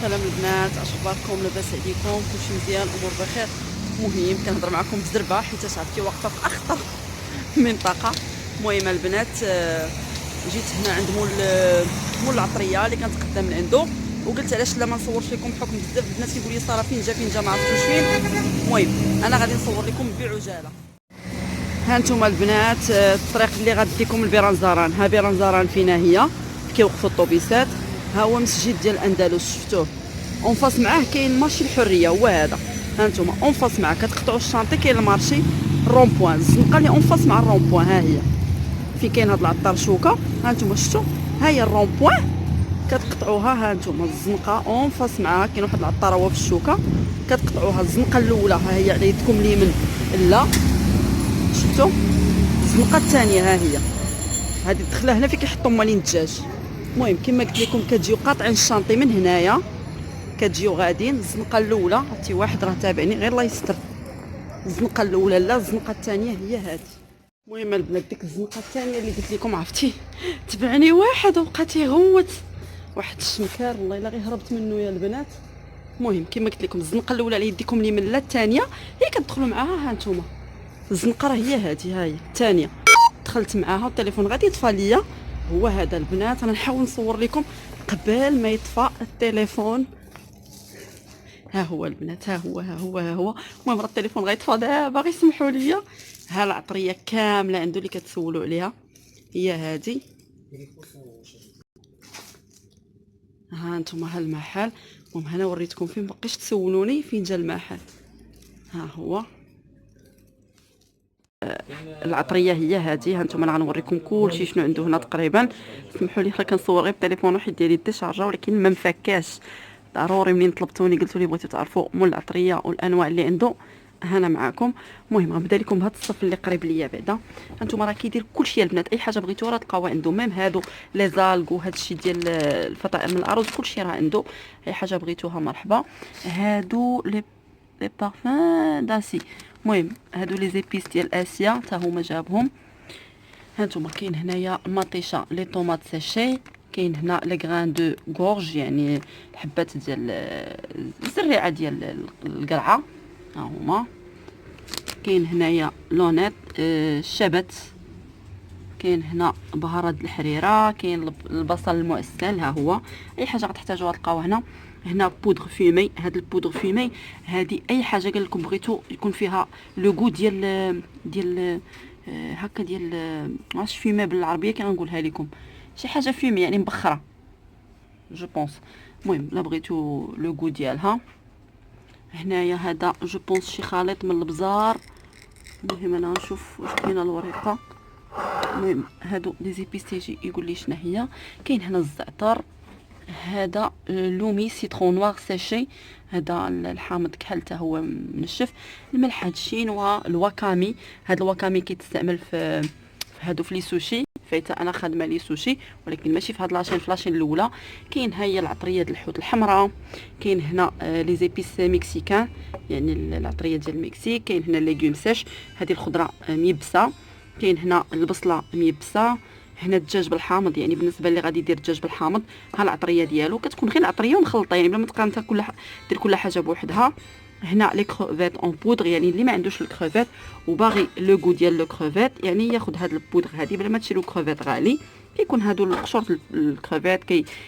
سلام البنات، اش اخباركم؟ لاباس عليكم؟ كلشي مزيان؟ الامور بخير؟ المهم كنهضر معكم بزربه حيت عرفتي واقفه في اخطر منطقه. المهم البنات، جيت هنا عند مول العطريه اللي كنتقدم من عنده، وقلت علاش لا ما نصورش لكم بحكم بزاف الناس كيقول لي ساره فين جا ما عرفتوش فين. المهم انا غادي نصور لكم بعجاله. ها نتوما البنات، الطريق اللي غاديكم لبيران زهران. ها بيران زهران فينا هي كيوقفوا الطوبيسات. ها هو مسجد ديال الاندلس، شفتوه؟ اون فاس معاه كاين مارشي الحريه، هو هذا. ها نتوما اون فاس معاه كتقطعوا الشانطي، كاين المارشي الرون بوين، الزنقه اللي اون فاس مع الرون بوين. ها هي في كاين هاد العطار شوكه. ها نتوما شفتوا؟ ها هي الرون بوين كتقطعوها. ها نتوما الزنقه اون فاس معاه كاين واحد العطار هو في الشوكه، كتقطعوها. الزنقه الاولى ها هي على يدكم اليمين، لا شفتوا؟ الزنقه الثانيه ها هي، هذه الدخله هنا فين كيحطوا مالين الدجاج. المهم كما قلت لكم كتجيو قاطعين الشانطي من هنايا، كتجيو غاديين. الزنقه الاولى عرفتي واحد راه تابعني غير الله يستر. الزنقه الاولى لا، الزنقه الثانيه هي هذه. المهم البنات ديك الزنقه الثانيه اللي قلت لكم عرفتي تبعني واحد وبقى تيغوت واحد الشمكار، والله الا غير هربت منه يا البنات. المهم كما قلت لكم الزنقه الاولى على يديكم اليمين، لا الثانيه هي كتدخلوا معاها. ها نتوما الزنقه راه هي هذه، ها هي الثانيه دخلت معاها والتليفون غادي يطفى ليا. هو هذا البنات، انا نحاول نصور لكم قبل ما يطفى التليفون. ها هو البنات، ها هو. المهم راه التليفون غيطفى دابا، غير سمحوا لي. ها العطريه كامله عنده اللي كتسولوا عليها هي هذه. ها انتم ها المحل. المهم هنا وريتكم فين، بقيتش تسولوني فين جا المحل. ها هو العطريه هي هذه. ها انتم انا غنوريكم كلشي شنو عنده هنا تقريبا. سمحوا لي كنصور غير بالتليفون وحيد ديالي ديشارجا، ولكن ما مفكاش. ضروري منين طلبتوني قلتوا لي بغيتو تعرفوا مول العطريه والانواع اللي عنده، هنا معاكم. المهم غنبدا لكم بهذا الصف اللي قريب ليا بعدا. هانتوما راه كيدير كلشي البنات، اي حاجه بغيتوها راه تلقاوها عنده. ميم هادو لي زالغ وهذا الشيء ديال الفطائر من الارز كلشي راه عنده. اي حاجه بغيتوها مرحبا. هادو لي بارفان داسي. المهم هادو لي زيبيس ديال اسيا حتى هما جابهم. هانتوما كاين هنايا مطيشه لي طوماط سيشي، كاين هنا لي غران دو غورج يعني الحبات ديال الزريعه ديال القرعه، ها هما. كاين هنايا لونيت الشبت، كاين هنا بهارات الحريره، كاين البصل المعسل، ها هو. اي حاجه غتحتاجوها تلقاو هنا. هنا بودغ فيمي، هاد البودغ فيمي هادي اي حاجه قال لكم بغيتو يكون فيها لو غو ديال هكا ديال معرفتش فيمي بالعربيه كي غنقولها لكم، شي حاجه فيمي يعني مبخره جو بونس. المهم لا بغيتو لو غو ديالها. هنايا هذا جو بونس شي خليط من البزار. المهم انا نشوف واش كاينه الورقه. المهم هادو لي زيبيس تيجي يقول لي شنو هي. كاين هنا الزعتر، هذا لومي سيترون نوار سيشي، هذا الحامض كحل حتى هو منشف. الملح هاد الشينوا، الواكامي، هاد الواكامي كيتستعمل في هادو في لي سوشي، فايته انا خادمه لي سوشي ولكن ماشي في هاد لاشين، في لاشين الاولى. كاين ها هي العطريه ديال الحوت الحمراء. كاين هنا لي زيبيس مكسيكان يعني العطريه ديال المكسيك. كاين هنا ليغوم سيش، هذه الخضره ميبسه. كاين هنا البصله ميبسه. هنا الدجاج بالحامض، يعني بالنسبه اللي غادي يدير الدجاج بالحامض ها العطريه ديالو كتكون غير العطريه ومخلطه، يعني بلا ما تبقى انت دير كل حاجه بوحدها. هنا لي كروفيت اون بودر، يعني اللي ما عندوش الكروفيت وباغي لو غو ديال لو كروفيت يعني ياخذ هاد البودر هادي بلا ما تشريو كروفيت غالي. كيكون هادو القشور الكروفيت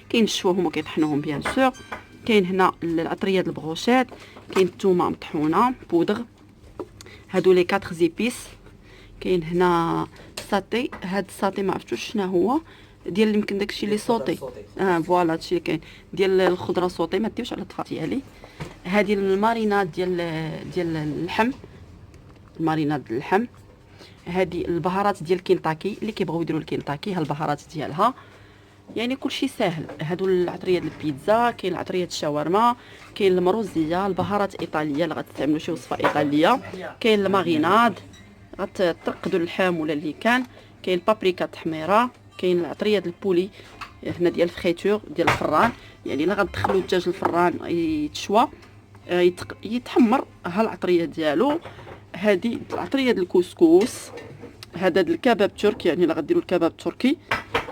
كينشفوهم وكيطحنوهم بيان سور. كاين هنا العطريه ديال البروشيت، كاين الثومه مطحونه بودر، هادو لي 4 زيبيس. كاين هنا ساتي، هاد الساتي ما عرفتوش شنو هو، ديال يمكن داكشي اللي صوتي. فوالا هادشي اللي كاين ديال الخضره صوتي، ما ديوش على الطفا ديالي. هذه الماريناد ديال اللحم، الماريناد اللحم. هذه البهارات ديال كينتاكي، اللي كيبغيو يديروا الكينتاكي ها البهارات ديالها، يعني كلشي ساهل. هادو العطريه ديال البيتزا، كاين العطريه الشاورما، كاين المروزيه، البهارات ايطاليه اللي غتستعملوا شي وصفه ايطاليه. كاين الماريناد غترقدوا اللحم ولا اللي كان. كاين بابريكا تحميره. كاين العطريه ديال البولي هنا ديال الفخيتور ديال الفران، يعني الا غتدخلوا الدجاج الفران يتشوى يتحمر ها العطريه ديالو. هذه العطريه ديال الكسكس. هذا الكباب تركي، يعني الا غديروا الكباب تركي.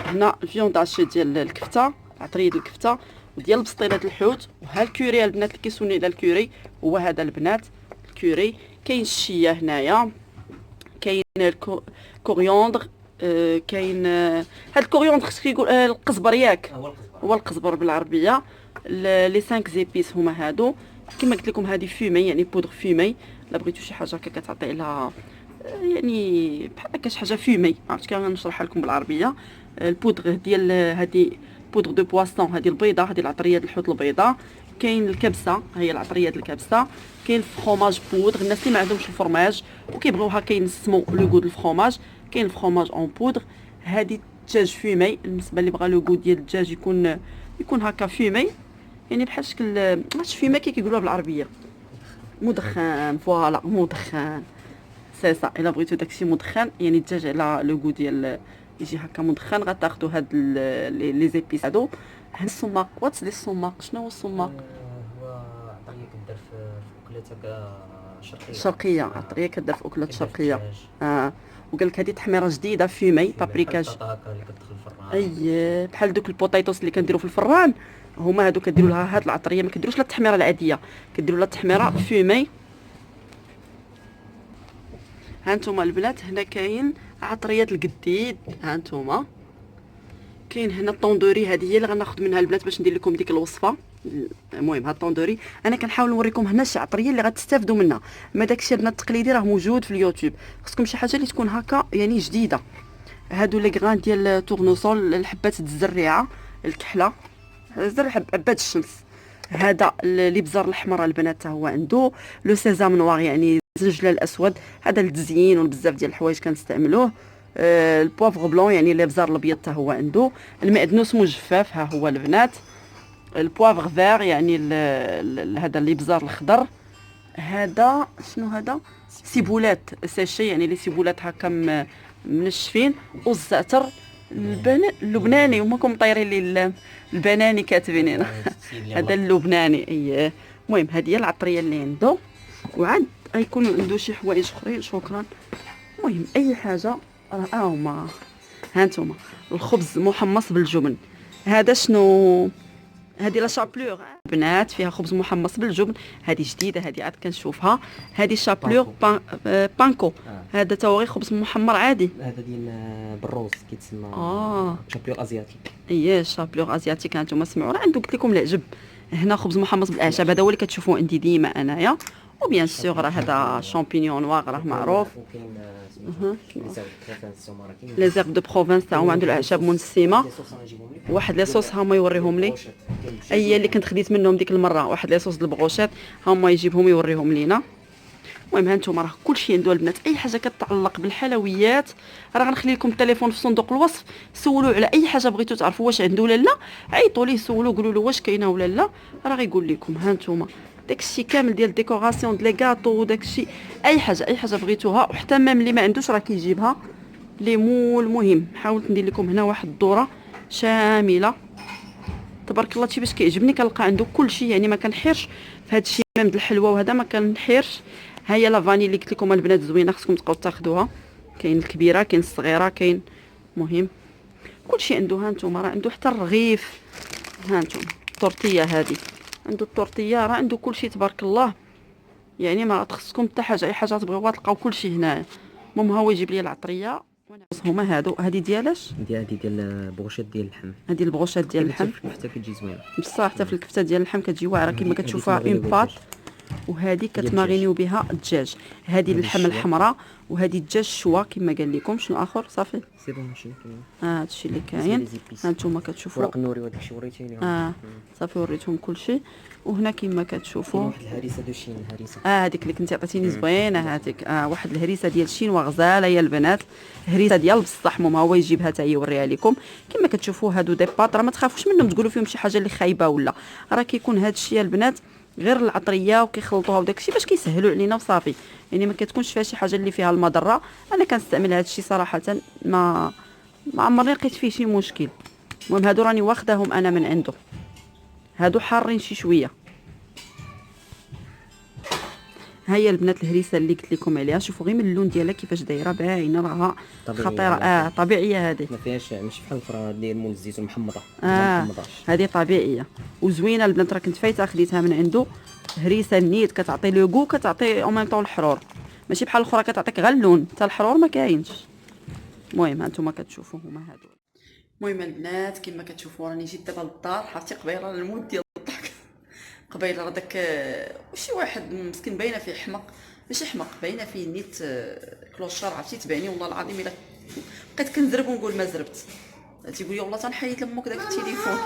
هنا فيوند هاشي ديال الكفته، عطريه ديال الكفته. وديال بسطيلات الحوت. وها الكوري البنات اللي كيسولني على الكوري هو هذا البنات الكوري. كاين الشيه هنايا، كاين الكوريوندر، كاين هاد الكوريوندر خصك يقول القزبر ياك، هو القزبر بالعربيه. لي 5 زيبيس هما هادو كما قلت لكم. هذه فيمي يعني بودغ فيمي، الا بغيتو شي حاجه هكا كتعطي لها يعني بحال هكا شي حاجه فيمي، عرفت كيف غنشرحها لكم بالعربيه. البودغ ديال هذه بودغ دو بواسون، هذه البيضه، هذه العطريه ديال الحوت البيضاء. كاين الكبسه، هي العطريه ديال الكبسه. كاين الفرomاج بودغ، الناس اللي ما عندهمش الفرماج وكيبغيوها كينسموا لو غو دو الفرomاج، كاين الفرomاج اون بودغ. هذه الدجاج فيمي، بالنسبه اللي بغى لو غو ديال الدجاج يكون هكا فيمي، يعني بحال شكل عرفتش فيمي كيقولوها بالعربيه مدخن. فوالا مدخن سي سا. الا بغيتو داكشي مدخن يعني الدجاج على لو غو ديال يجي هكا مدخن، غتاخذوا هاد لي زيبيس هادو. هاد السماق، واتس لي السماق، شنو هو السماق؟ هو عطريه كدار في اكلات هكا شرقيه، عطريه كدار في اكلات شرقيه. وقال لك هذه تحميره جديده فيمي بابريكاج. هكا اللي كتدخل الفران. اي بحال دوك البوطيطوس اللي كنديروا في الفران، هما هادو كديروا لها هاد العطريه. ما كديروش لا التحميره العاديه، كديروا لها التحميره فيمي. ها نتوما البنات هنا كاين عطريات القديد. ها نتوما كاين هنا الطوندوري، هذه هي اللي غناخذ منها البنات باش ندير لكم ديك الوصفه. المهم ها الطوندوري انا كنحاول نوريكم هنا شي عطريه اللي غتستافدوا منها. ما داكشي البنات التقليدي راه موجود في اليوتيوب، خصكم شي حاجه اللي تكون هكا يعني جديده. هادو لي غران ديال التورنوسول، الحبات الزريعه، الكحله، زر عباد الشمس. هذا الابزار الاحمر البنات حتى هو عنده. لو سيزام نوار يعني الزنجلال الاسود، هذا للتزيين وبزاف ديال الحوايج كنستعملوه. البوافغ بلون يعني الابزار الابيض حتى هو عنده. المعدنوس مجفف ها هو البنات. البوافغ فير يعني هذا الابزار الخضر. هذا شنو هذا؟ سيبولات سيشي يعني لي سيبولات هكا منشفين. والزعتر اللبناني، هما كوم طايرين لي البناني كاتبين هنا هذا اللبناني. اييه المهم هذه هي العطريه اللي عنده. وعاد غيكونوا عنده شي حوايج اخرين. شكرا. المهم اي حاجه راه هما. ها نتوما الخبز محمص بالجبن. هذا شنو؟ هذه لا شابلور بنات فيها خبز محمص بالجبن. هذه جديده، هذه عاد كنشوفها. هذه شابلور بانكو. هذا تا هو خبز محمر عادي. هذا ديال بالروز كيتسمى شابلور ازياتيك. اييه شابلور ازياتيك. هانتوما سمعوا راه عنده قلت لكم العجب. هنا خبز محمص بالاعشاب، هذا هو اللي كتشوفوه عندي ديما انايا. وبيان سور راه هذا شامبينيون نوار راه معروف. لي زيرب دو بروفانس تا هما عنده الاعشاب منسمه. واحد لي صوص هما يوريهم لي، هي اللي كنت خديت منهم ديك المره. واحد لي صوص البغوشات هما يجيبهم يوريهم لينا. المهم هانتوما راه كلشي عنده البنات. اي حاجه كتعلق بالحلويات راه غنخلي لكم التليفون في صندوق الوصف. سولوا على اي حاجه بغيتو تعرفوا واش عنده ولا لا، عيطوا ليه سولوا قولوا له واش كاينه ولا لا، راه غيقول لكم. هانتوما داكشي كامل ديال ديكوراسيون ديال لي غاطو وداكشي اي حاجه بغيتوها. وحتى ميم اللي ما عندوش راه كيجيبها لي مول. المهم حاولت ندير لكم هنا واحد الدوره شامله تبارك الله. شي باش كيعجبني كنلقى عنده كلشي، يعني ما كنحيرش في هذا الشيء. ميم الحلوى وهذا ما كنحيرش. ها هي لافاني اللي قلت لكم البنات زوينه، خصكم تبقاو تاخذوها. كاين الكبيره كاين الصغيره كاين. المهم كلشي عنده. ها نتوما راه عنده حتى الرغيف. ها نتوما الطورتيه هذه عنده. الطورتيه راه عنده كلشي تبارك الله، يعني ما تخصكم حتى حاجه. اي حاجه تبغيوها تلقاو كلشي هنا. المهم هو يجيب لي العطريه. هما هادو. هذه ديالاش؟ ديال بغوشات ديال اللحم. هذه البغوشات ديال اللحم حتى كتجي زوينه بصح. حتى في الكفته ديال اللحم كتجي واعره كما كتشوفوها اون بات. وهذه كتمارينيو بها الدجاج. هذه اللحم الحمراء وهذه الدجاج الشوا كما قال لكم. شنو اخر؟ صافي سي بون ماشي كاين. هادشي اللي كاين. هانتوما كتشوفوا ورق النوري وداك الشيء وريتيني. صافي وريتهم كلشي. وهنا كما كتشوفوا واحد الهريسه دو شين. هريسه هذيك اللي كنتي عطيتيني زوينه هذيك. واحد الهريسه ديال الشين وغزاله يا البنات. هريسه ديال بصح ماما هو يجيبها حتى هي يوريها لكم. كما كتشوفوا هادو دي بات راه ما تخافوش منهم تقولوا فيهم شي حاجه اللي خايبه ولا. راه كيكون هذا الشيء البنات غير العطريه وكيخلطوها وداك الشيء باش كيسهلوا علينا وصافي. يعني ما كتكونش فيها شي حاجه اللي فيها المضره. انا كنستعمل هذا الشيء صراحه ما عمرني لقيت فيه شي مشكل. المهم هادو راني واخداهم انا من عنده. هادو حارين شي شويه. ها هي البنات الهريسه اللي قلت لكم عليها، شوفوا غير من اللون ديالها كيفاش دايره باينه راها خطيره. طبيعيه هذه، ما فيهاش ماشي بحال الاخرى داير مول الزيتون محمضه. هذه طبيعيه وزوينه البنات. راه كنت فايته خديتها من عنده، هريسه نيت كتعطي لوغو، كتعطي او ميم طون الحرور، ماشي بحال الاخرى كتعطيك غير اللون، حتى الحرور ما كاينش. المهم هانتوما كتشوفوا هما هادو. المهم البنات كما كتشوفوا راني جيت دابا للدار. عرفتي قبيله المود ديال الضحك قبيله راه داك شي واحد مسكين باينه فيه حمق، ماشي حمق، باينه فيه نيت كلوشار. عرفتي تبعني والله العظيم الا بقيت كنزرب ونقول ما زربت، تيقول لي والله تنحيد لامك داك التليفون.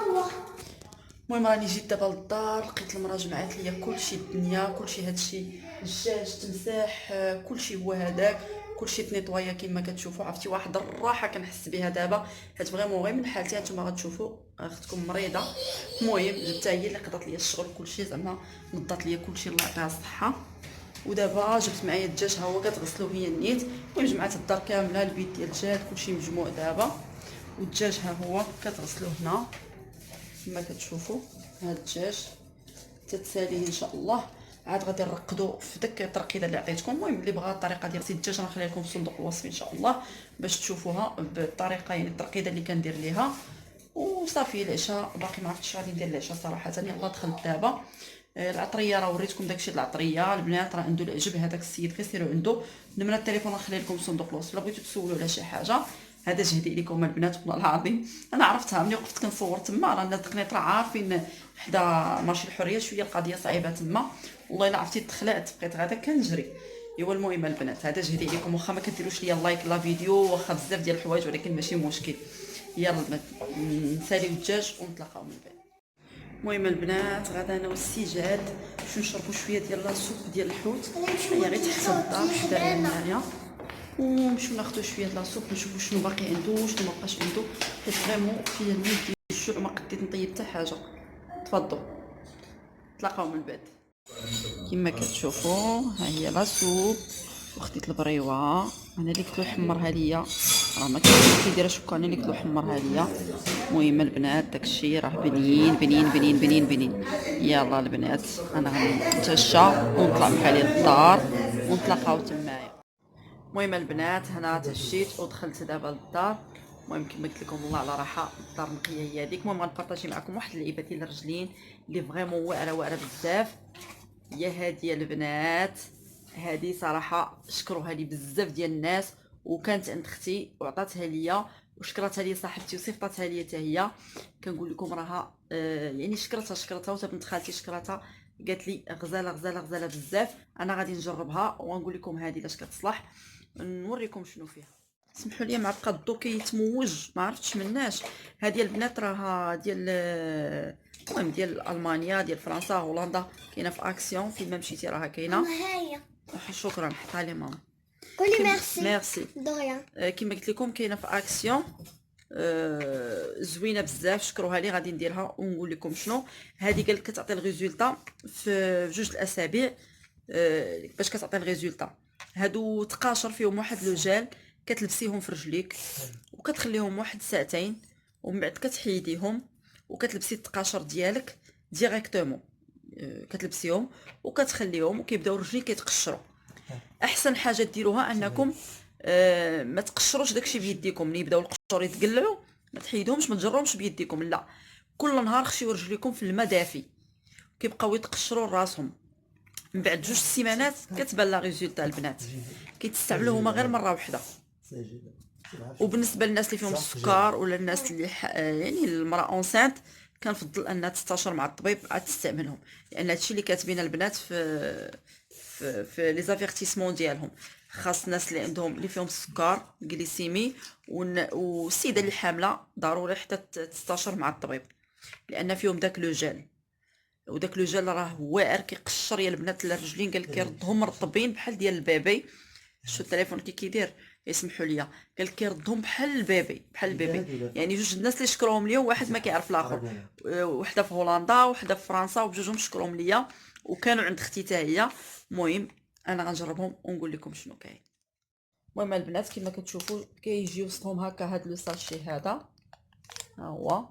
المهم راني جيت دابا للدار، لقيت المراه جمعات ليا كلشي الدنيا، كلشي هادشي الدجاج تمساح كلشي هو هذاك، كلشي تنيطوايا كما كتشوفوا. عرفتي واحد الراحه كنحس بها دابا، حيت فريمون غير من حالتي هانتوما غتشوفوا اختكم مريضه. المهم جبتها هي اللي قضات ليا الشغل كلشي، زعما نضات ليا كلشي الله يعطيها الصحه. ودابا جبت معايا الدجاج ها هو كتغسلو هي النيت. المهم جمعات الدار كامله، البيت ديال الجاد كلشي مجموع دابا، والدجاج ها هو كتغسلوه هنا كما كتشوفوا. هذا الدجاج تتساليه ان شاء الله، عاد غادي نرقدو في داك الترقيده اللي عطيتكم. المهم اللي بغى الطريقه ديال غسيل الدجاج نخليها لكم في صندوق الوصف ان شاء الله باش تشوفوها بالطريقه، يعني الترقيده اللي كندير ليها. وصافي العشاء باقي ما عرفتش غادي ندير العشاء صراحه. يلاه دخلت دابا العطريه، راه وريتكم داكشي العطريه. البنات راه عنده العجب هذاك السيد، كيسيروا عنده نمره التليفون نخلي لكم في صندوق الوصف الا بغيتو تسولوا على شي حاجه. هذا جهدي لكم البنات والله العظيم. انا عرفتها ملي وقفت كنصور تما، راه الناس دقنيط راه عارفين حدا مارشي الحريه شويه القضيه صعيبه تما. والله الا عرفتي تخلعت بقيت غادا كنجري. ايوا المهم البنات هذا جهدي لكم، واخا ما كديروش ليا لايك لا فيديو، واخا بزاف ديال الحوايج، ولكن ماشي مشكل. يلا البنات نساليو الدجاج ونتلاقاو من بعد. المهم البنات غدا انا والسجاد باش نشربوا شويه ديال لاصوب ديال الحوت، هي غير تحت الدار حدايا هنايا، ونمشيو ناخذوا شويه د لاصوب نشوفوا شنو باقي عنده وشنو ما بقاش عنده، حيت فريمون فيا المود ديال الجوع ما قديت نطيب حتى حاجه. تفضلوا نتلاقاو من بعد. كما كتشوفوا ها هي لاصوب وخديت البريوه. انا اللي كنت حمرها ليا، راه ما كاينش كيدير شكون، انا اللي كنت حمرها ليا. المهم البنات داكشي راه بنين بنين بنين بنين بنين. يلا البنات انا غنتعشى ونطلع بحالي للدار ونتلاقاو تمايا. المهم البنات هنا تعشيت ودخلت دابا للدار. المهم كما قلت لكم والله على راحه، الدار نقيه هي هذيك. المهم غنبارطاجي معكم واحد اللعيبه ديال الرجلين اللي فريمون واعره واعره بزاف. يا هادي البنات، هذه صراحه شكروها لي بزاف ديال الناس، وكانت عند اختي وعطاتها ليا وشكرتها لي صاحبتي وصيفطتها لي حتى هي. كنقول لكم راها يعني شكرتها وتا بنت خالتي شكرتها، قالت لي غزاله غزاله غزاله بزاف. انا غادي نجربها ونقول لكم هذه لاش كتصلح، نوريكم شنو فيها. سمحوا لي مع بقى الضو كيتموج ما عرفتش مناش. هذه البنات راها ديال المهم ديال المانيا ديال فرنسا هولندا، كاينه في اكسيون فين ما مشيتي راها كاينه. شكرا حطها لي ماما. قولي ميرسي. ميرسي دوريا. كما قلت لكم كاينه في اكسيون زوينه بزاف، شكروها لي غادي نديرها ونقول لكم شنو. هذه قالت كتعطي الريزولطا في 2 الاسابيع باش كتعطي الريزولطا. هادو تقاشر فيهم واحد لو جيل كتلبسيهم في رجليك وكتخليهم واحد ساعتين ومن بعد كتحيديهم وكتلبسي التقاشر ديالك ديريكتومون، كتلبسيهم وكتخليهم وكيبداو رجليك كيتقشروا. احسن حاجه ديروها انكم ما تقشروش داكشي بيديكم. ملي يبداو القشور يتقلعوا ما تحيدوهمش ما تجروهمش بيديكم، لا كل نهار خشيو رجليكم في الماء دافي كيبقاو يتقشروا راسهم. من بعد 2 سيمانات كتبان لا ريزولطا البنات، كيتستعملوا هما غير مره واحده. وبالنسبه للناس اللي فيهم السكر ولا الناس اللي يعني المراه اونسانت كنفضل انها تستشر مع الطبيب عاد تستعملهم، لان هادشي اللي كاتبين البنات في لي زافيرتيسمون ديالهم. خاص الناس اللي عندهم اللي فيهم السكر جليسيمي والسيده اللي حامله ضروري حتى تستشر مع الطبيب، لان فيهم داك لو جيل. وداك لو جيل راه واعر كيقشر يا البنات الرجلين، قال لك كيردهم مرطبين بحال ديال البيبي. شو التليفون كيدير يسمحوا لي، قال لك كيردهم بحال البيبي بحال البيبي. يعني جوج الناس اللي شكروهم ليا واحد ما كيعرف الاخر، وحده في هولندا وحده في فرنسا وبجوجهم شكروهم ليا وكانوا عند اختي حتى هي. المهم انا غنجربهم ونقول لكم شنو كاين. المهم البنات كما كتشوفوا كيجي وسطهم هكا هاد لو ساشي هذا ها هو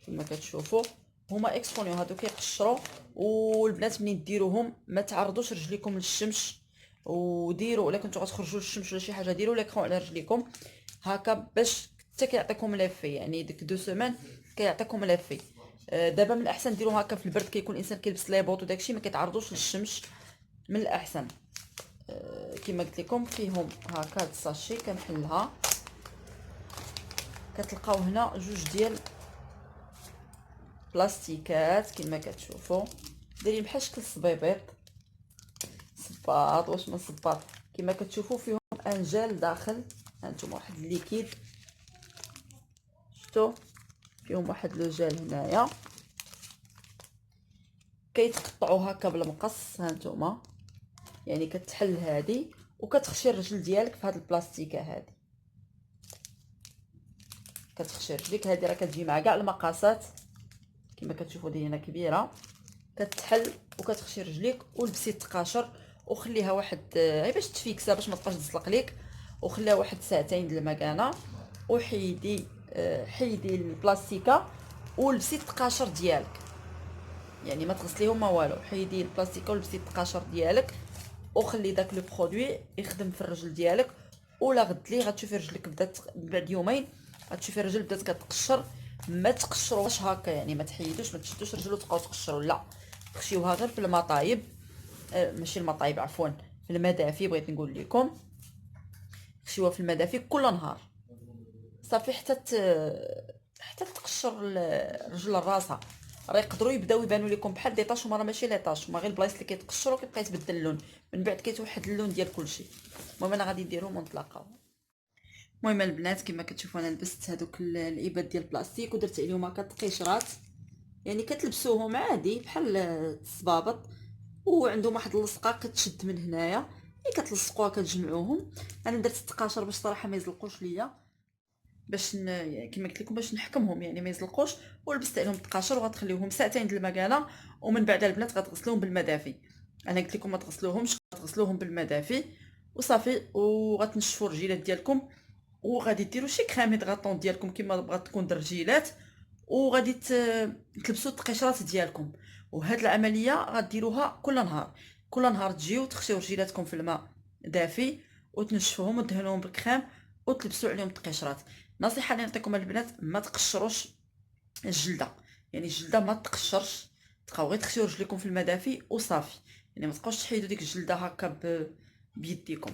كما كتشوفوا. هما اكسبونيو هادو كيقشروا. والبنات منين ديروهم ما تعرضوش رجليكم للشمس، وديروا الا كنتو غتخرجوا للشمس ولا شي حاجه ديروا ليكرون على رجليكم هكا باش حتى كيعطيكم لافي، يعني ديك 2 سيمين كيعطيكم لافي. دابا من الاحسن ديروا هكا في البرد، كيكون الانسان كيلبس لي بوط وداكشي ما كيتعرضوش للشمس، من الاحسن. كما قلت لكم فيهم هكا هاد الساشي كنحلها. كتلقاو هنا جوج ديال بلاستيكات كما كتشوفوا دايرين بحال شكل الصبيبيط، صباط واش من صباط. كما كتشوفوا فيهم انجال داخل، هانتوما واحد الليكيد، شفتوا فيهم واحد لو جال هنايا. كيتقطعوا هكا بالمقص، هانتوما يعني كتحل هادي وكتخشي الرجل ديالك في هاد البلاستيكه هادي، كتخشي رجليك هادي راه كتجي مع كاع المقاسات كما كتشوفوا ديالنا كبيره. كتحل وكتخشي رجليك ولبسي التقاشر وخليها واحد غير باش تفيكسا باش ما تبقاش تزلق ليك، وخليها واحد ساعتين د المكانه. وحيدي حيدي البلاستيكه ولبسي التقاشر ديالك، يعني ما تغسليهم ما والو، حيدي البلاستيكه ولبسي التقاشر ديالك وخلي داك لو برودوي يخدم في الرجل ديالك. ولا غدلي غتشوفي رجلك بدات بعد يومين غتشوفي الرجل بدات كتقشر. ما تقشروش هكا، يعني ما تحيدوش ما تشدوش رجل وتبقاو تقشروا، لا تخشيوها غير في المطايب، ماشي المطايب عفوا، في المدافي بغيت نقول لكم. خشيوها في المدافي كل نهار صافي حتى تقشر الرجل راسها. راه يقدروا يبداو يبانوا لكم بحال دي طاش، هما راه ماشي لي طاش، هما غير البلايص اللي كيتقشروا كيبقى يتبدل اللون، من بعد كيتوحد اللون ديال كلشي. المهم انا غادي نديرهم ونتلاقاو. المهم البنات كما كتشوفوا انا لبست هذوك الاباد ديال البلاستيك ودرت عليهم هكا تقيشرات، يعني كتلبسوهم عادي بحال الصبابط، وعندهم واحد اللصقه كتشد من هنايا، ملي كتلصقوها كتجمعوهم. انا درت التقاشر باش صراحه ما يزلقوش ليا، باش يعني كما قلت لكم باش نحكمهم يعني ما يزلقوش. ولبست عليهم التقاشر وغتخليوهم ساعتين د المكانه، ومن بعد البنات غتغسلوهم بالمدافي. انا قلت لكم ما تغسلوهمش، غتغسلوهم بالمدافي وصافي. وغتنشفوا الرجيلات ديالكم، وغادي ديروا شي كريم هيدغاطون ديالكم كما بغات تكون الرجيلات، وغادي تلبسوا التقشرات ديالكم. وهاد العمليه غديروها كل نهار، كل نهار تجيو تغسلوا رجيلاتكم في الماء دافي وتنشفوهم وتدهنوهم بالكريم وتلبسوا عليهم التقشرات. نصيحه اللي نعطيكم البنات ما تقشروش الجلده، يعني الجلده ما تقشرش، تبقاو غير تغسلوا رجليكم في الماء دافي وصافي، يعني ما تبقاوش تحيدوا ديك الجلده هكا بيديكم.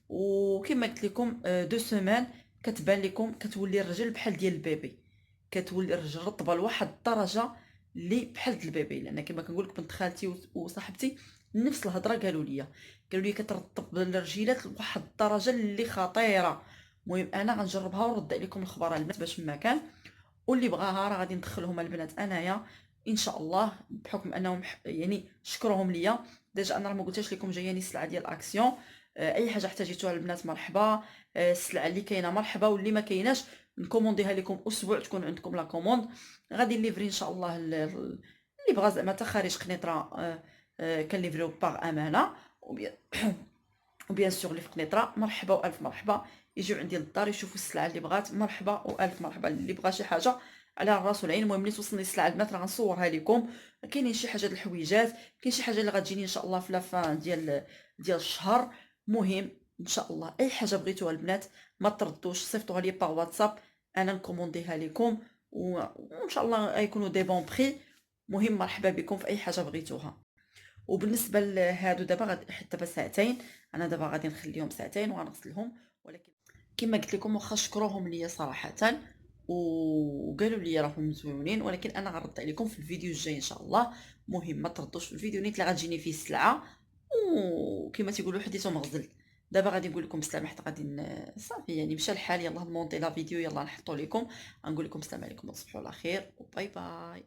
وكما قلت لكم 2 سيمين كتبان لكم كتولي الرجل بحال ديال البيبي، كتولي الرجل رطبه لواحد الدرجه اللي بحال د البيبي. لان كما كنقول لك بنت خالتي وصاحبتي نفس الهضره قالوا لي كترطب الرجيلات لواحد الدرجه اللي خطيره. المهم انا غنجربها ونرد عليكم الخبر البنات باش ما كان، واللي بغاها راه غادي ندخلهم البنات انايا ان شاء الله، بحكم انهم يعني شكروهم ليا ديجا. انا راه ما قلتش لكم جاياني السلعه ديال اكسيون، اي حاجه احتاجيتوها البنات مرحبا، السلعه اللي كاينه مرحبا، واللي ما كايناش نكومونديها لكم اسبوع تكون عندكم لا كوموند. غادي نليفري ان شاء الله اللي بغا زعما تا خارج قنيطره كنليفريو باغ امانه. وبيان سور اللي في قنيطره مرحبا والف مرحبا، يجيو عندي للدار يشوفوا السلعه اللي بغات، مرحبا والف مرحبا. اللي بغى شي حاجه على الراس والعين. المهم ملي توصلني السلعه البنات راه غنصورها لكم. كاينين شي حاجه د الحويجات، كاين شي حاجه اللي غتجيني ان شاء الله في لافان ديال الشهر. مهم ان شاء الله اي حاجه بغيتوها البنات ما تردوش، صيفطوها لي باغ واتساب انا نكومونديها لكم، وان شاء الله غيكونوا دي بون بري. مهم مرحبا بكم في اي حاجه بغيتوها. وبالنسبه لهادو دابا حتى دابا ساعتين، انا دابا غادي نخليهم ساعتين وغنغسلهم. ولكن كما قلت لكم واخا شكروهم ليا صراحه وقالوا لي راهم مزوينين، ولكن انا غنرد عليكم في الفيديو الجاي ان شاء الله. مهم ما تردوش في الفيديو نيت اللي غتجيني فيه السلعه، وكما تيقولوا حديثهم مغزل. دابا غادي نقول لكم السلام حتى غادي صافي يعني مشى الحال. يلاه نمونطي لا فيديو، يلاه نحطو لكم، غنقول لكم السلام عليكم وتصبحوا على خير وباي باي.